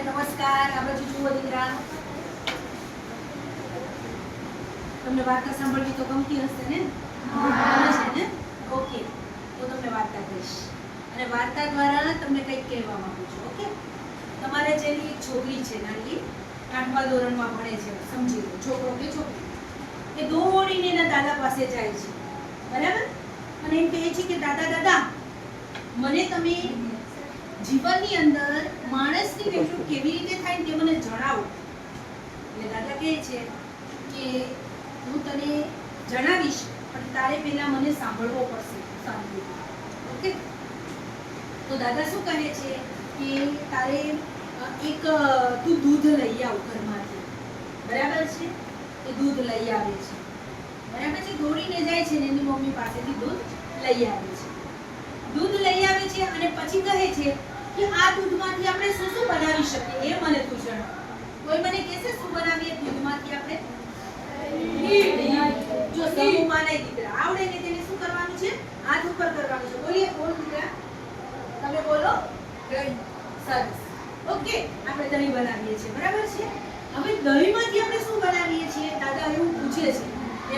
નમસ્કાર. આ બાજુ જુઓ દીકરા. તમને વાર્તા સાંભળવી તો ગમતી હશે ને? ગમે છે ને? ઓકે, તો તમને વાર્તા કહીશ અને વાર્તા દ્વારા તમને કંઈક કહેવા માંગુ છું. ઓકે, તમારે જેની એક છોકરી છે, નાની 8મા ધોરણમાં ભણે છે, સમજી લો, છોકરો કે છોકરી, એ દોડીને એના દાદા પાસે જાય છે, બરાબર? અને એમ કહે છે કે દાદા દાદા, મને તમે જીવનની અંદર માણસની વેલ્યુ કેવી રીતે થાય તે મને જણાવો. એટલે દાદા કહે છે કે હું તને જણાવીશ, પણ તારે પહેલા મને સાંભળવો પડશે શાંતિથી. ઓકે, તો દાદા શું કહે છે કે તારે તું દૂધ લઈ આવ ઘરમાંથી, બરાબર છે? એ દૂધ લઈ આવે છે, બરાબર છે? દોડીને જાય છે ને એની મમ્મી પાસેથી દૂધ લઈ આવે છે. દૂધ લઈ આવે છે અને પછી કહે છે કે આ દૂધમાંથી આપણે શું શું બનાવી શકીએ, એ મને તું જણાવ. કોઈ મને કહેશે શું બનાવીએ દૂધમાંથી આપણે? જો સમૂહમાં નહીં દીકરા, આવડે ને તેને શું કરવાનું છે? હાથ ઉપર કરવાનું છે. બોલીએ, બોલ દીકરા, તમે બોલો. દહીં. સરસ. ઓકે, આપણે દહીં બનાવીએ છીએ, બરાબર છે? હવે દહીંમાંથી આપણે શું બનાવીએ છીએ? દાદા એવું પૂછે છે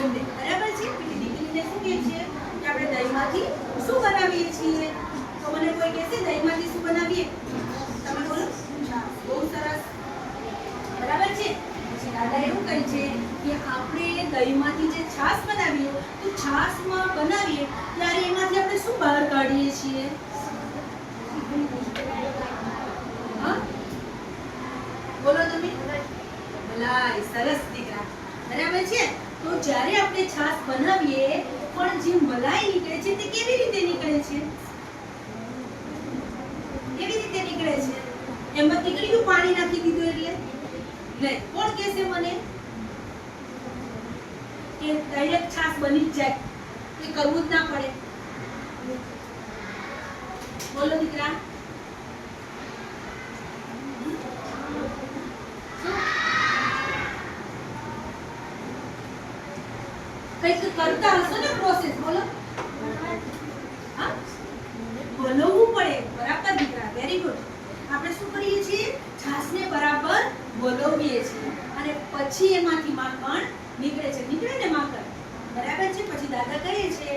એમને, બરાબર છે? પેલી દીકરીને શું કહે છે કે આપણે દહીંમાંથી શું બનાવીએ છીએ? તો મને કોઈ કહેશે દહીંમાંથી શું બનાવીએ? તમે બોલો. બહુ સરસ, બરાબર છે? પછી દાદા એવું કહે છે કે આપણે દહીંમાંથી જે છાશ બનાવીએ, તો છાશમાં બનાવીએ ત્યારે એમાંથી આપણે શું બહાર કાઢીએ છીએ? હા, બોલો તમે. મલાઈ. સરસ દીકરા, બરાબર છે? તો જ્યારે આપણે છાશ બનાવીએ, પણ જે મલાઈ નીકળે છે તે કેવી રીતે નીકળે છે? કેવી રીતે નીકળે છે? એમાં નીકળ્યું પાણી નાખી દીધું એટલે નહીં. કોણ કહેશે મને કે ડાયરેક્ટ છાશ બની જ જાય, એ કરવું જ ના પડે? બોલો દીકરા. કંઈક કરતા હશો ને પ્રોસેસ, બોલો. હા, વલોવવું પડે, બરાબર દીકરા, વેરી ગુડ. આપણે શું કરીએ છીએ? છાશને બરાબર વલોવીએ છીએ અને પછી એમાંથી માખણ નીકળે છે. નીકળે ને માખણ, બરાબર છે? પછી દાદા કહે છે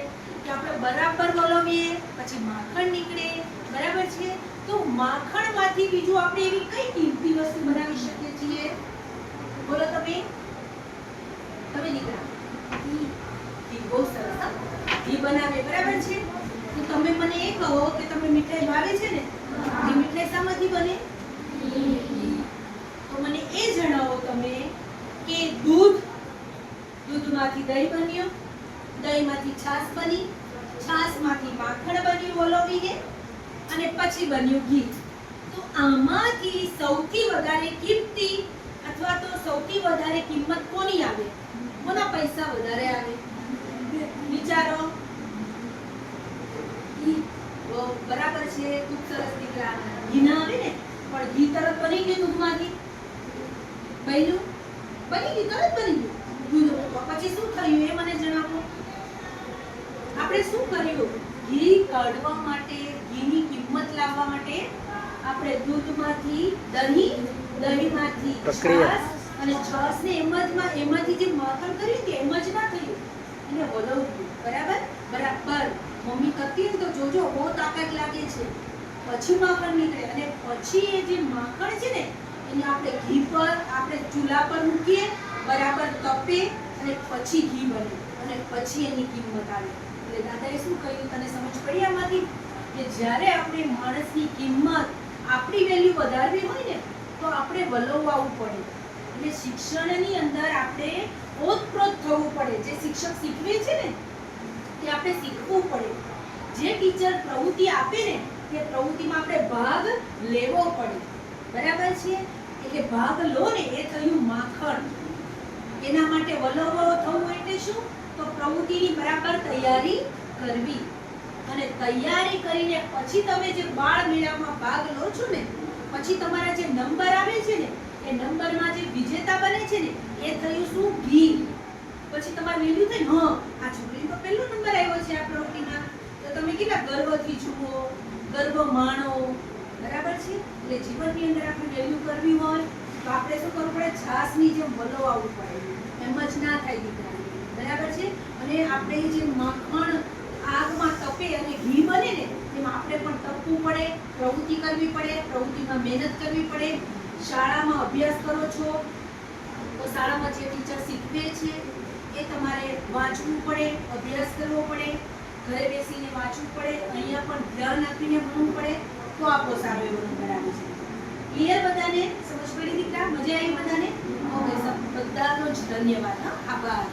કે આપણે બરાબર વલોવીએ, પછી માખણ નીકળે, બરાબર છે? તો માખણમાંથી બીજું આપણે એવી કઈ કિંમતી વસ્તુ બનાવી શકીએ છીએ? બોલો તમે. તમે દીકરા. ઘી. બહુ સરસ. ઘી બનાવે, બરાબર છે? તો તમે મને એ કહો કે તમે મીઠાઈ ભાવે છે ને, એ મીઠાઈ શામાંથી બને? તો મને એ જણાવો તમે કે દૂધમાંથી દહીં બન્યું, દહીંમાંથી છાશ બની, છાશમાંથી માખણ બન્યું વલોવીને, અને પછી બન્યું ઘી. તો આમાંથી સૌથી વધારે કિંમતી અથવા તો સૌથી વધારે કિંમત કોની આવે? કોના પૈસા વધારે આવે? વિચારો. બરાબર છે, ખૂબ સરસ દીકરા. ઘી ના આવે ને, પણ ઘી તરત બની ગયું દૂધમાંથી. બન્યું, બની ગયું, તરત બની ગયું દૂધ. પછી શું થયું એ મને જણાવો. આપણે શું કર્યું? ઘી કાઢવા માટે, ઘીની કિંમત લાવવા માટે આપણે દૂધમાંથી દહીં, દહીંમાંથી છાશ અને છાશને એમાંથી જે માખણ કર્યું કે એમ જ ના થયું, એને વલોવ્યું, બરાબર? બરાબર. મમ્મી કરતી હોય તો જોજો, બહુ તાકાત લાગે છે. પછી માખણ નીકળે અને પછી એ જે માખણ છે ને એને આપણે ઘી પર, આપણે ચૂલા પર મૂકીએ, બરાબર તપે અને પછી ઘી બને અને પછી એની કિંમત આવે. એટલે દાદાએ શું કહ્યું, તને સમજ પડી આમાંથી? કે જ્યારે આપણે માણસની કિંમત, આપણી વેલ્યુ વધારવી હોય ને તો આપણે વલોવવું પડે. એટલે શિક્ષણની અંદર આપણે ઓતપ્રોત થવું પડે. જે શિક્ષક શીખવે છે ને તે આપણે શીખવું પડે. જે ટીચર પ્રવૃત્તિ આપે ને તે પ્રવૃત્તિમાં આપણે ભાગ લેવો પડે, બરાબર છે? એટલે ભાગ લો ને એ થયું માખણ. એના માટે વલોવો થવું એટલે શું? તો પ્રવૃત્તિની બરાબર તૈયારી કરવી અને તૈયારી કરીને પછી તમે જે બાળ મેળામાં ભાગ લો છો ને, પછી તમારા જે નંબર આવે છે ને એ નંબરમાં જે વિજેતા બને છે ને એ થયું શું? ઘી. પછી તમારે વેલ્યુ થાય, હા આ છોકરીનો પહેલો નંબર આવ્યો છે આ પ્રવૃત્તિમાં, તો તમે કેટલા ગર્વથી જુઓ, ગર્વ માણો, બરાબર છે? એટલે જીવનની અંદર આપણે વેલ્યુ કરવી હોય તો આપણે શું કરવું પડે? છાસની જેમ વલોવાવું પડે. એમ જ ના થાય દીકરા, બરાબર છે? અને આપણે જે માખણ આગમાં તપે અને ઘી બને ને એમાં આપણે પણ તપવું પડે, પ્રવૃત્તિ કરવી પડે, પ્રવૃત્તિમાં મહેનત કરવી પડે. શાળામાં અભ્યાસ કરો છો તો શાળામાં જે ટીચર શીખવે છે એ તમારે વાંચવું પડે, અભ્યાસ કરવો પડે, ઘરે બેસીને વાંચવું પડે, અહીંયા પણ ધ્યાન આપીને ભણવું પડે તો આપણો સારો એવો નંબર આવે છે. ક્લિયર બધાને? સમજ પડી દીકરા? મજા આવી બધાને? ઓકે, બધાનો જ ધન્યવાદ. આભાર.